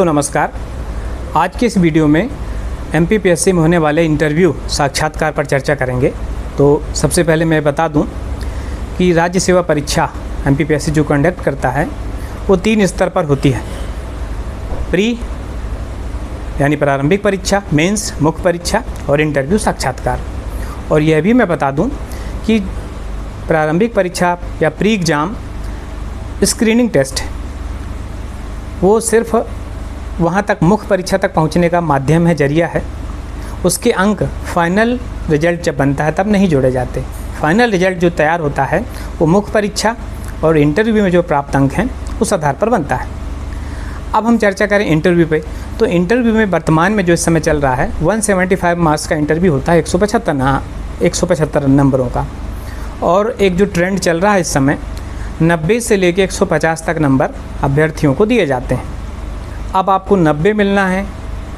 तो नमस्कार। आज के इस वीडियो में एमपीपीएससी में होने वाले इंटरव्यू साक्षात्कार पर चर्चा करेंगे। तो सबसे पहले मैं बता दूं कि राज्य सेवा परीक्षा एमपीपीएससी जो कंडक्ट करता है वो 3 स्तर पर होती है। प्री यानी प्रारंभिक परीक्षा, मेंस मुख्य परीक्षा और इंटरव्यू साक्षात्कार। और यह भी मैं बता दूं कि प्रारंभिक परीक्षा या प्री एग्ज़ाम स्क्रीनिंग टेस्ट है, वो सिर्फ वहाँ तक मुख्य परीक्षा तक पहुँचने का माध्यम है, जरिया है। उसके अंक फाइनल रिजल्ट जब बनता है तब नहीं जोड़े जाते। फाइनल रिजल्ट जो तैयार होता है वो मुख्य परीक्षा और इंटरव्यू में जो प्राप्त अंक हैं उस आधार पर बनता है। अब हम चर्चा करें इंटरव्यू पे। तो इंटरव्यू में वर्तमान में जो इस समय चल रहा है 175 मार्क्स का इंटरव्यू होता है, 175 नंबरों का। और एक जो ट्रेंड चल रहा है इस समय 90 से लेके 150 तक नंबर अभ्यर्थियों को दिए जाते हैं। अब आपको 90 मिलना है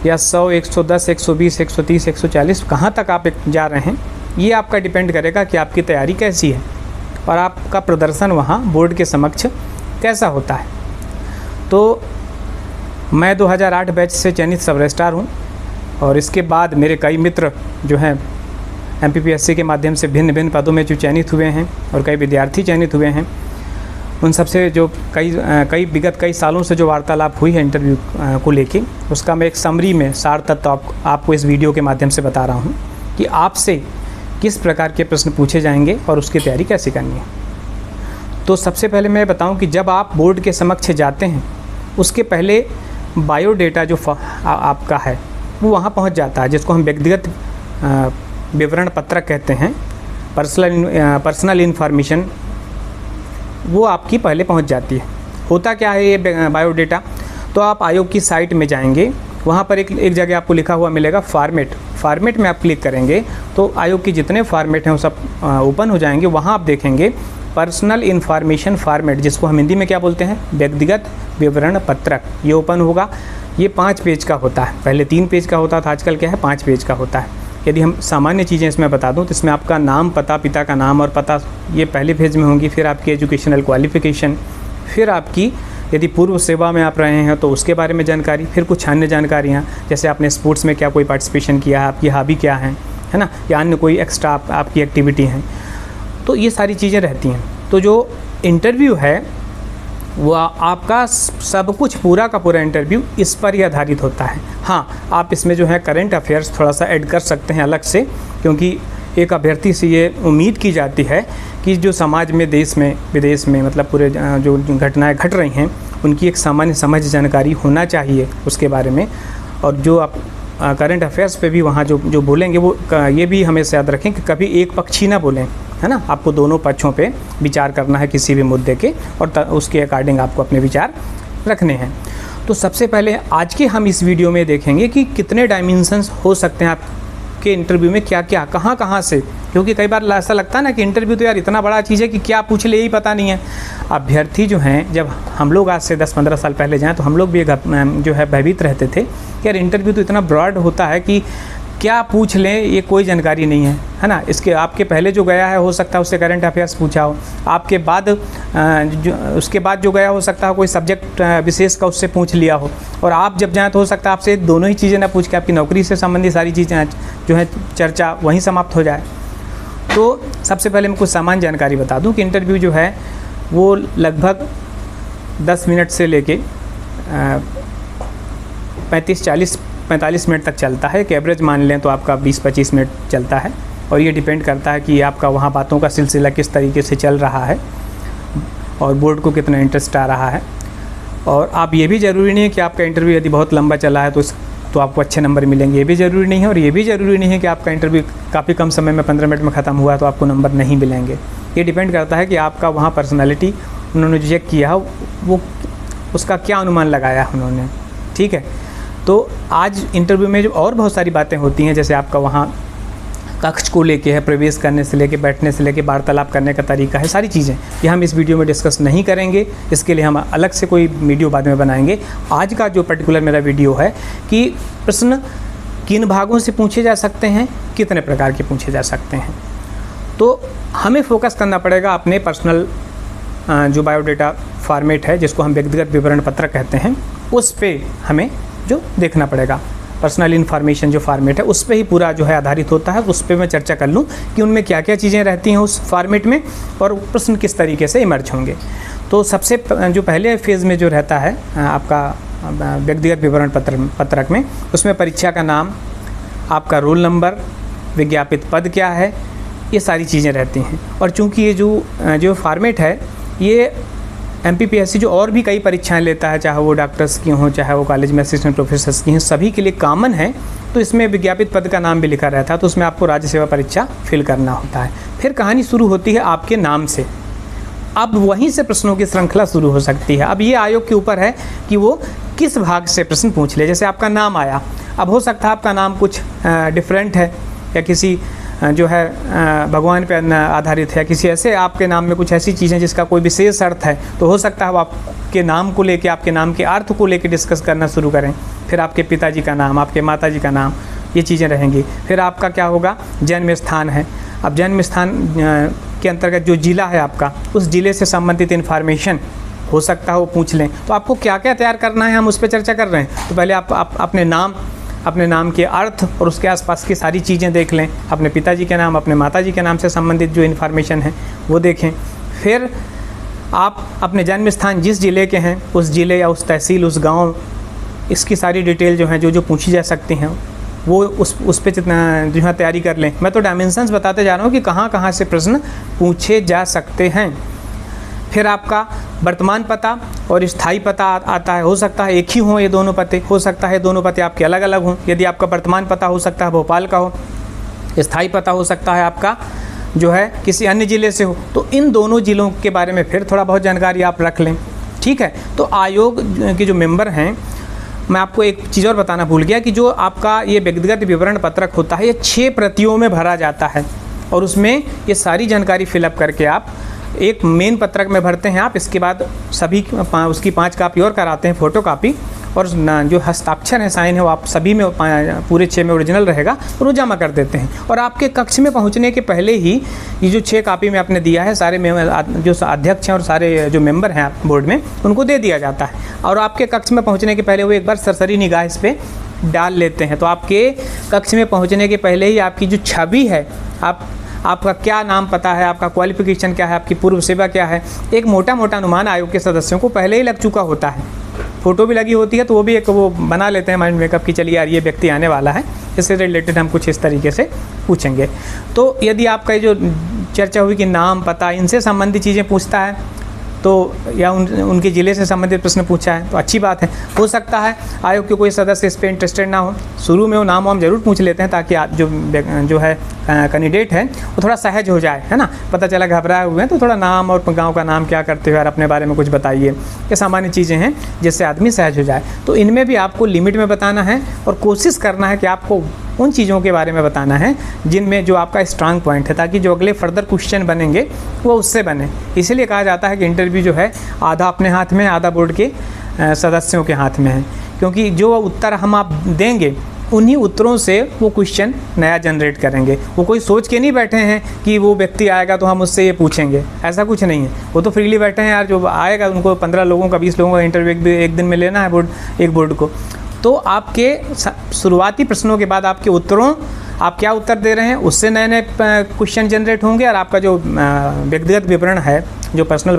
या 100, 110, 120, 130, 140 कहाँ तक आप जा रहे हैं, ये आपका डिपेंड करेगा कि आपकी तैयारी कैसी है और आपका प्रदर्शन वहाँ बोर्ड के समक्ष कैसा होता है। तो मैं 2008 बैच से चयनित सब रजिस्ट्रार हूँ और इसके बाद मेरे कई मित्र जो हैं एमपीपीएससी के माध्यम से भिन्न भिन्न पदों में जो चयनित हुए हैं और कई विद्यार्थी चयनित हुए हैं, उन सबसे जो विगत कई सालों से जो वार्तालाप हुई है इंटरव्यू को लेके, उसका मैं एक समरी में सार तत्व आपको इस वीडियो के माध्यम से बता रहा हूँ कि आपसे किस प्रकार के प्रश्न पूछे जाएंगे और उसकी तैयारी कैसे करनी है। तो सबसे पहले मैं बताऊँ कि जब आप बोर्ड के समक्ष जाते हैं उसके पहले बायोडेटा जो आपका है वो वहाँ पहुँच जाता है, जिसको हम व्यक्तिगत विवरण पत्रक कहते हैं, पर्सनल इन्फॉर्मेशन, वो आपकी पहले पहुंच जाती है। होता क्या है ये बायोडेटा? तो आप आयोग की साइट में जाएंगे, वहाँ पर एक जगह आपको लिखा हुआ मिलेगा फॉर्मेट में आप क्लिक करेंगे तो आयोग के जितने फॉर्मेट हैं वो सब ओपन हो जाएंगे। वहाँ आप देखेंगे पर्सनल इन्फॉर्मेशन फॉर्मेट, जिसको हम हिंदी में क्या बोलते हैं, व्यक्तिगत विवरण पत्रक। ये ओपन होगा। ये 5 पेज का होता है, पहले 3 पेज का होता था, आजकल क्या है 5 पेज का होता है। यदि हम सामान्य चीज़ें इसमें बता दूं तो इसमें आपका नाम, पता, पिता का नाम और पता ये पहले पेज में होंगी। फिर आपकी एजुकेशनल क्वालिफ़िकेशन, फिर आपकी यदि पूर्व सेवा में आप रहे हैं तो उसके बारे में जानकारी, फिर कुछ अन्य जानकारियाँ जैसे आपने स्पोर्ट्स में क्या कोई पार्टिसिपेशन किया है, आपकी हॉबी क्या है ना, या अन्य कोई एक्स्ट्रा आपकी एक्टिविटी हैं, तो ये सारी चीज़ें रहती हैं। तो जो इंटरव्यू है वो आपका सब कुछ पूरा का पूरा इंटरव्यू इस पर ही आधारित होता है। हाँ, आप इसमें जो है करंट अफेयर्स थोड़ा सा ऐड कर सकते हैं अलग से, क्योंकि एक अभ्यर्थी से ये उम्मीद की जाती है कि जो समाज में, देश में, विदेश में, मतलब पूरे जो घटनाएं घट रही हैं उनकी एक सामान्य समझ, जानकारी होना चाहिए उसके बारे में। और जो आप करंट अफेयर्स पे भी वहाँ जो बोलेंगे वो ये भी हमेशा याद रखें कि कभी एक पक्षी ना बोलें, है ना। आपको दोनों पक्षों पे विचार करना है किसी भी मुद्दे के, और उसके अकॉर्डिंग आपको अपने विचार रखने हैं। तो सबसे पहले आज के हम इस वीडियो में देखेंगे कि कितने डायमेंशंस हो सकते हैं आपके इंटरव्यू में, क्या क्या, कहाँ से। क्योंकि कई बार ऐसा लगता है ना कि इंटरव्यू तो यार इतना बड़ा चीज़ है कि क्या पूछ ले यही पता नहीं है। अभ्यर्थी जो हैं, जब हम लोग आज से 10-15 साल पहले जाएँ तो हम लोग भी जो है भयभीत रहते थे कि यार इंटरव्यू तो इतना ब्रॉड होता है कि क्या पूछ लें, ये कोई जानकारी नहीं है ना। इसके आपके पहले जो गया है हो सकता है उससे करंट अफेयर्स पूछा हो, आपके बाद उसके बाद जो गया हो सकता है कोई सब्जेक्ट विशेष का उससे पूछ लिया हो, और आप जब जाएँ तो हो सकता है आपसे दोनों ही चीज़ें ना पूछ के आपकी नौकरी से संबंधित सारी चीज़ें जो है चर्चा वहीं समाप्त हो जाए। तो सबसे पहले मैं कुछ सामान्य जानकारी बता दूँ कि इंटरव्यू जो है वो लगभग 10 मिनट से लेके 45 मिनट तक चलता है। एक एवरेज मान लें तो आपका 20-25 मिनट चलता है, और ये डिपेंड करता है कि आपका वहाँ बातों का सिलसिला किस तरीके से चल रहा है और बोर्ड को कितना इंटरेस्ट आ रहा है। और आप ये भी ज़रूरी नहीं है कि आपका इंटरव्यू यदि बहुत लंबा चला है तो आपको अच्छे नंबर मिलेंगे, ये भी ज़रूरी नहीं है। और ये भी ज़रूरी नहीं है कि आपका इंटरव्यू काफ़ी कम समय में 15 मिनट में ख़त्म हुआ तो आपको नंबर नहीं मिलेंगे। ये डिपेंड करता है कि आपका वहाँ पर्सनैलिटी उन्होंने जो चेक किया वो उसका क्या अनुमान लगाया उन्होंने, ठीक है। तो आज इंटरव्यू में जो और बहुत सारी बातें होती हैं, जैसे आपका वहाँ कक्ष को लेके है, प्रवेश करने से लेके, बैठने से लेके, वार्तालाप करने का तरीका है, सारी चीज़ें ये हम इस वीडियो में डिस्कस नहीं करेंगे। इसके लिए हम अलग से कोई वीडियो बाद में बनाएंगे। आज का जो पर्टिकुलर मेरा वीडियो है कि प्रश्न किन भागों से पूछे जा सकते हैं, कितने प्रकार के पूछे जा सकते हैं। तो हमें फोकस करना पड़ेगा अपने पर्सनल जो बायोडेटा फॉर्मेट है, जिसको हम व्यक्तिगत विवरण पत्र कहते हैं, उस पे हमें जो देखना पड़ेगा। पर्सनल इन्फॉर्मेशन जो फॉर्मेट है उस पे ही पूरा जो है आधारित होता है। उस पे मैं चर्चा कर लूँ कि उनमें क्या क्या चीज़ें रहती हैं उस फॉर्मेट में और प्रश्न किस तरीके से इमर्ज होंगे। तो सबसे जो पहले फेज़ में जो रहता है आपका व्यक्तिगत विवरण पत्रक में, उसमें परीक्षा का नाम, आपका रोल नंबर, विज्ञापित पद क्या है, ये सारी चीज़ें रहती हैं। और चूँकि ये जो फॉर्मेट है ये MPPSC जो और भी कई परीक्षाएं लेता है, चाहे वो डॉक्टर्स की हों, चाहे वो कॉलेज में असिस्टेंट प्रोफेसर्स की हैं, सभी के लिए कॉमन है। तो इसमें विज्ञापित पद का नाम भी लिखा रहता है, तो उसमें आपको राज्य सेवा परीक्षा फिल करना होता है। फिर कहानी शुरू होती है आपके नाम से। अब वहीं से प्रश्नों की श्रृंखला शुरू हो सकती है। अब ये आयोग के ऊपर है कि वो किस भाग से प्रश्न पूछ ले। जैसे आपका नाम आया, अब हो सकता है आपका नाम कुछ डिफरेंट है या किसी जो है भगवान पे आधारित है, किसी ऐसे आपके नाम में कुछ ऐसी चीज़ें जिसका कोई विशेष अर्थ है, तो हो सकता है वो आपके नाम को लेके, आपके नाम के अर्थ को लेके डिस्कस करना शुरू करें। फिर आपके पिताजी का नाम, आपके माताजी का नाम, ये चीज़ें रहेंगी। फिर आपका क्या होगा, जन्म स्थान है। अब जन्म स्थान के अंतर्गत जो जिला है आपका, उस ज़िले से संबंधित इन्फॉर्मेशन हो सकता है वो पूछ लें। तो आपको क्या क्या तैयार करना है, हम उस पर चर्चा कर रहे हैं। तो पहले आप अपने नाम के अर्थ और उसके आसपास की सारी चीज़ें देख लें। अपने पिताजी के नाम, अपने माताजी के नाम से संबंधित जो इन्फॉर्मेशन है वो देखें। फिर आप अपने जन्म स्थान जिस ज़िले के हैं, उस ज़िले या उस तहसील, उस गांव, इसकी सारी डिटेल जो है जो पूछी जा सकती हैं वो उस पे जितना जो है तैयारी कर लें। मैं तो डायमेंशंस बताते जा रहा हूँ कि कहाँ कहाँ से प्रश्न पूछे जा सकते हैं। फिर आपका वर्तमान पता और स्थायी पता आता है। हो सकता है एक ही हों ये दोनों पते, हो सकता है दोनों पते आपके अलग अलग हों। यदि आपका वर्तमान पता हो सकता है भोपाल का हो, स्थायी पता हो सकता है आपका जो है किसी अन्य ज़िले से हो। तो इन दोनों ज़िलों के बारे में फिर थोड़ा बहुत जानकारी आप रख लें, ठीक है। तो आयोग के जो मेंबर हैं, मैं आपको एक चीज़ और बताना भूल गया कि जो आपका ये व्यक्तिगत विवरण पत्रक होता है ये 6 प्रतियों में भरा जाता है और उसमें ये सारी जानकारी फिलअप करके आप एक मेन पत्रक में भरते हैं आप। इसके बाद सभी उसकी 5 कापी और कराते हैं, फ़ोटो कापी, और जो हस्ताक्षर है, साइन है, वो आप सभी में पूरे 6 में ओरिजिनल रहेगा और वो जमा कर देते हैं। और आपके कक्ष में पहुंचने के पहले ही ये जो 6 कापी में आपने दिया है, सारे जो अध्यक्ष हैं और सारे जो मेंबर हैं बोर्ड में, उनको दे दिया जाता है। और आपके कक्ष में पहुँचने के पहले वो एक बार सरसरी निगाह इस पर डाल लेते हैं। तो आपके कक्ष में पहुँचने के पहले ही आपकी जो छवि है, आपका क्या नाम पता है, आपका क्वालिफिकेशन क्या है, आपकी पूर्व सेवा क्या है, एक मोटा मोटा अनुमान आयोग के सदस्यों को पहले ही लग चुका होता है। फ़ोटो भी लगी होती है तो वो भी एक वो बना लेते हैं माइंड मेकअप की, चलिए यार ये व्यक्ति आने वाला है, इससे रिलेटेड हम कुछ इस तरीके से पूछेंगे। तो यदि आपका जो चर्चा हुई कि नाम पता इनसे संबंधित चीज़ें पूछता है तो या उनके ज़िले से संबंधित प्रश्न पूछा है तो अच्छी बात है। हो सकता है आयोग के कोई सदस्य इस पर इंटरेस्टेड ना हो, शुरू में वो नाम वाम जरूर पूछ लेते हैं ताकि जो है कैंडिडेट है वो थोड़ा सहज हो जाए, है ना। पता चला घबराए हुए हैं तो थोड़ा नाम और गांव का नाम क्या करते हो यार, अपने बारे में कुछ बताइए, ये सामान्य चीज़ें हैं जिससे आदमी सहज हो जाए। तो इनमें भी आपको लिमिट में बताना है और कोशिश करना है कि आपको उन चीज़ों के बारे में बताना है जिनमें जो आपका स्ट्रांग पॉइंट है, ताकि जो अगले फर्दर क्वेश्चन बनेंगे वो उससे बने। इसीलिए कहा जाता है कि इंटरव्यू जो है आधा अपने हाथ में, आधा बोर्ड के सदस्यों के हाथ में है, क्योंकि जो उत्तर हम आप देंगे उन्हीं उत्तरों से वो क्वेश्चन नया जनरेट करेंगे। वो कोई सोच के नहीं बैठे हैं कि वो व्यक्ति आएगा तो हम उससे ये पूछेंगे, ऐसा कुछ नहीं है। वो तो फ्रीली बैठे हैं यार, जो आएगा उनको 15 लोगों का 20 लोगों का इंटरव्यू एक दिन में लेना है एक बोर्ड को। तो आपके शुरुआती प्रश्नों के बाद आपके उत्तरों, आप क्या उत्तर दे रहे हैं उससे नए नए क्वेश्चन जनरेट होंगे और आपका जो व्यक्तिगत विवरण है, जो पर्सनल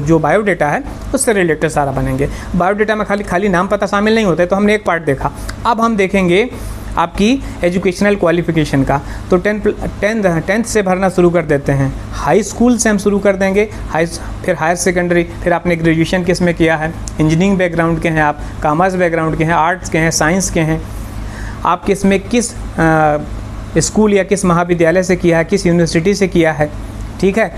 जो बायोडेटा है उससे रिलेटेड सारा बनेंगे। बायोडेटा में खाली नाम पता शामिल नहीं होता है, तो हमने एक पार्ट देखा। अब हम देखेंगे आपकी एजुकेशनल क्वालिफिकेशन का। तो 10th से भरना शुरू कर देते हैं, हाई स्कूल से हम शुरू कर देंगे, फिर हायर सेकेंडरी, फिर आपने ग्रेजुएशन किस में किया है, इंजीनियरिंग बैकग्राउंड के हैं आप, कॉमर्स बैकग्राउंड के हैं, आर्ट्स के हैं, साइंस के हैं, आप किस में किस स्कूल या किस महाविद्यालय से किया है, किस यूनिवर्सिटी से किया है, ठीक है,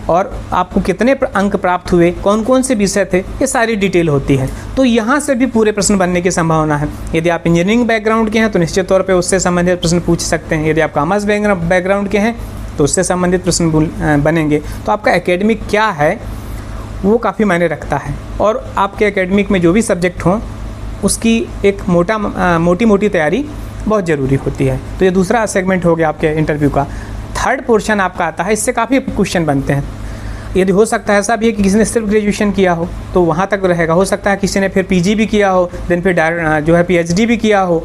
और आपको कितने अंक प्राप्त हुए, कौन कौन से विषय थे, ये सारी डिटेल होती है। तो यहाँ से भी पूरे प्रश्न बनने की संभावना है। यदि आप इंजीनियरिंग बैकग्राउंड के हैं तो निश्चित तौर पे उससे संबंधित प्रश्न पूछ सकते हैं। यदि आप कॉमर्स बैकग्राउंड के हैं तो उससे संबंधित प्रश्न बनेंगे। तो आपका एकेडमिक क्या है वो काफ़ी मायने रखता है, और आपके एकेडमिक में जो भी सब्जेक्ट हों उसकी एक मोटी तैयारी बहुत ज़रूरी होती है। तो ये दूसरा सेगमेंट हो गया आपके इंटरव्यू का। थर्ड पोर्शन आपका आता है, इससे काफ़ी क्वेश्चन बनते हैं। यदि हो सकता है ऐसा भी है कि किसी ने सिर्फ ग्रेजुएशन किया हो तो वहाँ तक रहेगा। हो सकता है किसी ने फिर पीजी भी किया हो, देन फिर जो है पीएचडी भी किया हो,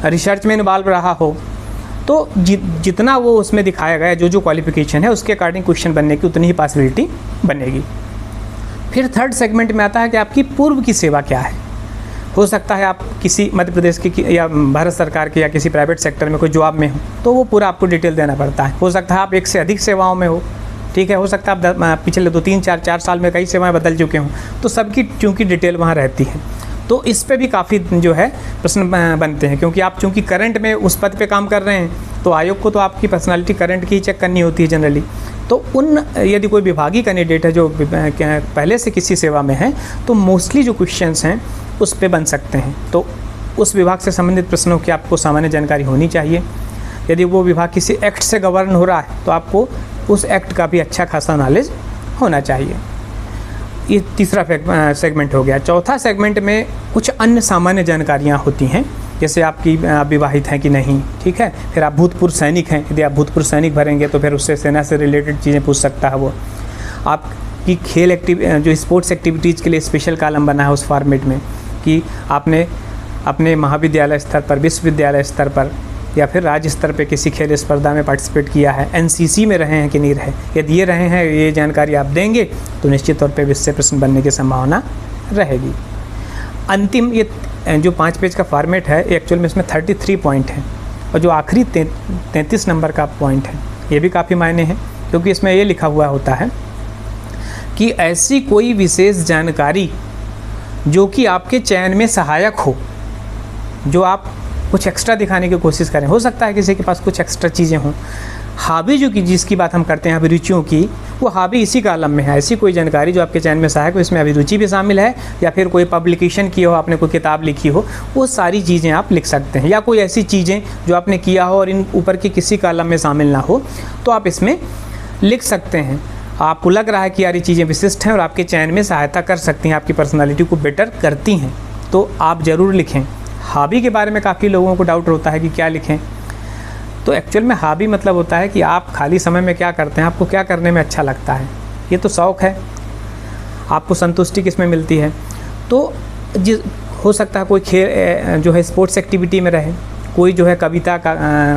रिसर्च में इन्वॉल्व रहा हो, तो जितना वो उसमें दिखाया गया जो क्वालिफिकेशन है उसके अकॉर्डिंग क्वेश्चन बनने की उतनी ही पॉसिबिलिटी बनेगी। फिर थर्ड सेगमेंट में आता है कि आपकी पूर्व की सेवा क्या है। हो सकता है आप किसी मध्य प्रदेश की या भारत सरकार के या किसी प्राइवेट सेक्टर में कोई जॉब में हो तो वो पूरा आपको डिटेल देना पड़ता है। हो सकता है आप एक से अधिक सेवाओं में हो, ठीक है, हो सकता है आप पिछले 2-3-4 साल में कई सेवाएं बदल चुके हों, तो सबकी चूँकि डिटेल वहाँ रहती है। तो इस पे भी काफ़ी जो है प्रश्न बनते हैं, क्योंकि आप चूँकि करंट में उस पद पे काम कर रहे हैं तो आयोग को तो आपकी पर्सनालिटी करंट की ही चेक करनी होती है जनरली। तो यदि कोई विभागीय कैंडिडेट है जो पहले से किसी सेवा में है तो मोस्टली जो क्वेश्चंस हैं उस पे बन सकते हैं। तो उस विभाग से संबंधित प्रश्नों की आपको सामान्य जानकारी होनी चाहिए। यदि वो विभाग किसी एक्ट से गवर्न हो रहा है तो आपको उस एक्ट का भी अच्छा खासा नॉलेज होना चाहिए। ये तीसरा सेगमेंट हो गया। चौथा सेगमेंट में कुछ अन्य सामान्य जानकारियाँ होती हैं, जैसे आप विवाहित हैं कि नहीं, ठीक है। फिर आप भूतपूर्व सैनिक हैं, यदि आप भूतपूर्व सैनिक भरेंगे तो फिर उससे सेना से रिलेटेड चीज़ें पूछ सकता है वो। आपकी खेल जो स्पोर्ट्स एक्टिविटीज़ के लिए स्पेशल कॉलम बना है उस फॉर्मेट में कि आपने अपने महाविद्यालय स्तर पर, विश्वविद्यालय स्तर पर या फिर राज्य स्तर पे किसी खेल स्पर्धा में पार्टिसिपेट किया है, एनसीसी में रहे हैं कि नहीं रहे। यदि ये रहे हैं, ये जानकारी आप देंगे तो निश्चित तौर पे इससे प्रश्न बनने की संभावना रहेगी। अंतिम ये जो 5 पेज का फॉर्मेट है एक्चुअल में इसमें 33 पॉइंट हैं और जो आखिरी 33 नंबर का पॉइंट है ये भी काफ़ी मायने हैं, क्योंकि इसमें ये लिखा हुआ होता है कि ऐसी कोई विशेष जानकारी जो कि आपके चयन में सहायक हो, जो आप कुछ एक्स्ट्रा दिखाने की कोशिश करें। हो सकता है किसी के पास कुछ एक्स्ट्रा चीज़ें हों। हॉबी जिसकी बात हम करते हैं अभिरुचियों की, वो हॉबी इसी कॉलम में है। ऐसी कोई जानकारी जो आपके चयन में सहायक हो, इसमें अभिरुचि भी शामिल है या फिर कोई पब्लिकेशन की हो, आपने कोई किताब लिखी हो, वो सारी चीज़ें आप लिख सकते हैं। या कोई ऐसी चीज़ें जो आपने किया हो और इन ऊपर के किसी कॉलम में शामिल ना हो तो आप इसमें लिख सकते हैं। आपको लग रहा है कि यार ये चीज़ें विशिष्ट हैं और आपके चयन में सहायता कर सकती हैं, आपकी पर्सनालिटी को बेटर करती हैं, तो आप ज़रूर लिखें। हॉबी के बारे में काफ़ी लोगों को डाउट होता है कि क्या लिखें। तो एक्चुअल में हॉबी मतलब होता है कि आप खाली समय में क्या करते हैं, आपको क्या करने में अच्छा लगता है। ये तो शौक़ है, आपको संतुष्टि किस में मिलती है। तो हो सकता है कोई खेल जो है स्पोर्ट्स एक्टिविटी में रहे, कोई जो है कविता का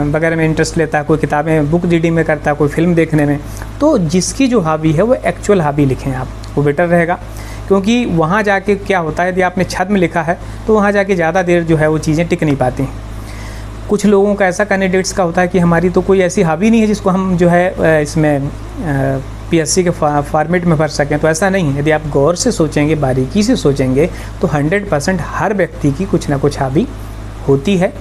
वगैरह में इंटरेस्ट लेता है, कोई किताबें बुक रीडिंग में करता है, कोई फिल्म देखने में। तो जिसकी जो हॉबी है वो एक्चुअल हॉबी लिखें आप, वो बेटर रहेगा। क्योंकि वहाँ जाके क्या होता है, यदि आपने छद्म लिखा है तो वहाँ जाके ज़्यादा देर जो है वो चीज़ें टिक नहीं पाती हैं। कुछ लोगों का ऐसा कैंडिडेट्स का होता है कि हमारी तो कोई ऐसी हॉबी नहीं है जिसको हम जो है इसमें पीएससी के फॉर्मेट में भर सकें। तो ऐसा नहीं है। यदि आप गौर से सोचेंगे, बारीकी से सोचेंगे तो 100% हर व्यक्ति की कुछ ना कुछ हॉबी होती है।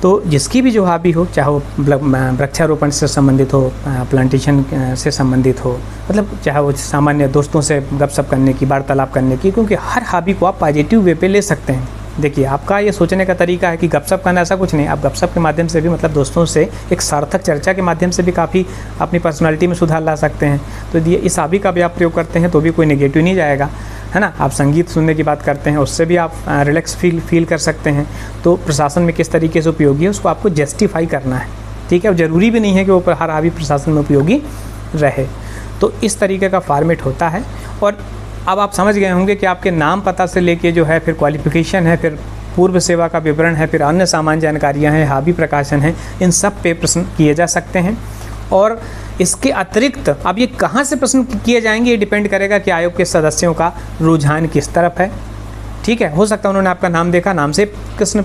तो जिसकी भी जो हॉबी हो, चाहे वो वृक्षारोपण से संबंधित हो, प्लांटेशन से संबंधित हो, मतलब चाहे वो सामान्य दोस्तों से गपशप करने की, वार्तालाप करने की, क्योंकि हर हॉबी को आप पॉजिटिव वे पे ले सकते हैं। देखिए, आपका ये सोचने का तरीका है कि गपशप करना, ऐसा कुछ नहीं। आप गपशप के माध्यम से भी, मतलब दोस्तों से एक सार्थक चर्चा के माध्यम से भी काफ़ी अपनी पर्सनालिटी में सुधार ला सकते हैं। तो यदि इस हॉबी का भी आप प्रयोग करते हैं तो भी कोई नेगेटिव नहीं जाएगा, है ना। आप संगीत सुनने की बात करते हैं, उससे भी आप रिलैक्स फील कर सकते हैं। तो प्रशासन में किस तरीके से उपयोगी है उसको आपको जस्टिफाई करना है, ठीक है। और ज़रूरी भी नहीं है कि वो हर हॉबी प्रशासन में उपयोगी रहे। तो इस तरीके का फॉर्मेट होता है। और अब आप समझ गए होंगे कि आपके नाम पता से लेके जो है फिर क्वालिफ़िकेशन है, फिर पूर्व सेवा का विवरण है, फिर अन्य सामान्य जानकारियाँ हैं, हॉबी प्रकाशन है, इन सब पे प्रश्न किए जा सकते हैं। और इसके अतिरिक्त अब ये कहाँ से प्रश्न किए जाएंगे, ये डिपेंड करेगा कि आयोग के सदस्यों का रुझान किस तरफ है, ठीक है। हो सकता है उन्होंने आपका नाम देखा, नाम से प्रश्न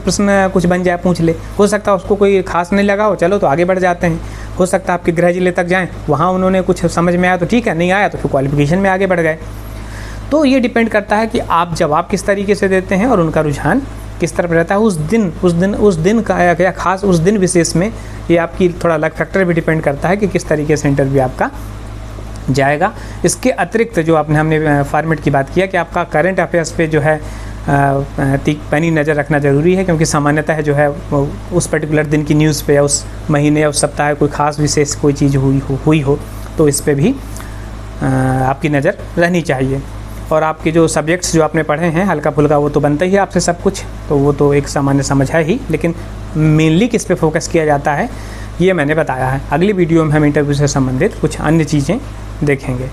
कुछ बन जाए, पूछ ले। हो सकता है उसको कोई खास नहीं लगा हो, चलो तो आगे बढ़ जाते हैं। हो सकता है आपके गृह जिले तक जाएँ, वहाँ उन्होंने कुछ समझ में आया तो ठीक है, नहीं आया तो फिर क्वालिफिकेशन में आगे बढ़ गए। तो ये डिपेंड करता है कि आप जवाब किस तरीके से देते हैं और उनका रुझान किस तरफ रहता है उस दिन का या खास उस दिन विशेष में। ये आपकी थोड़ा लक फैक्टर भी डिपेंड करता है कि किस तरीके से इंटरव्यू आपका जाएगा। इसके अतिरिक्त जो हमने फॉर्मेट की बात किया कि आपका करंट अफेयर्स पे जो है पैनी नज़र रखना ज़रूरी है, क्योंकि सामान्यतः जो है उस पर्टिकुलर दिन की न्यूज़ पे या उस महीने या उस सप्ताह कोई खास विशेष कोई चीज़ हुई हो तो इस पर भी आपकी नज़र रहनी चाहिए। और आपके जो सब्जेक्ट्स जो आपने पढ़े हैं हल्का फुल्का वो तो बनता ही है आपसे सब कुछ, तो वो तो एक सामान्य समझ है ही। लेकिन मेनली किस पे फोकस किया जाता है ये मैंने बताया है। अगली वीडियो में हम इंटरव्यू से संबंधित कुछ अन्य चीज़ें देखेंगे।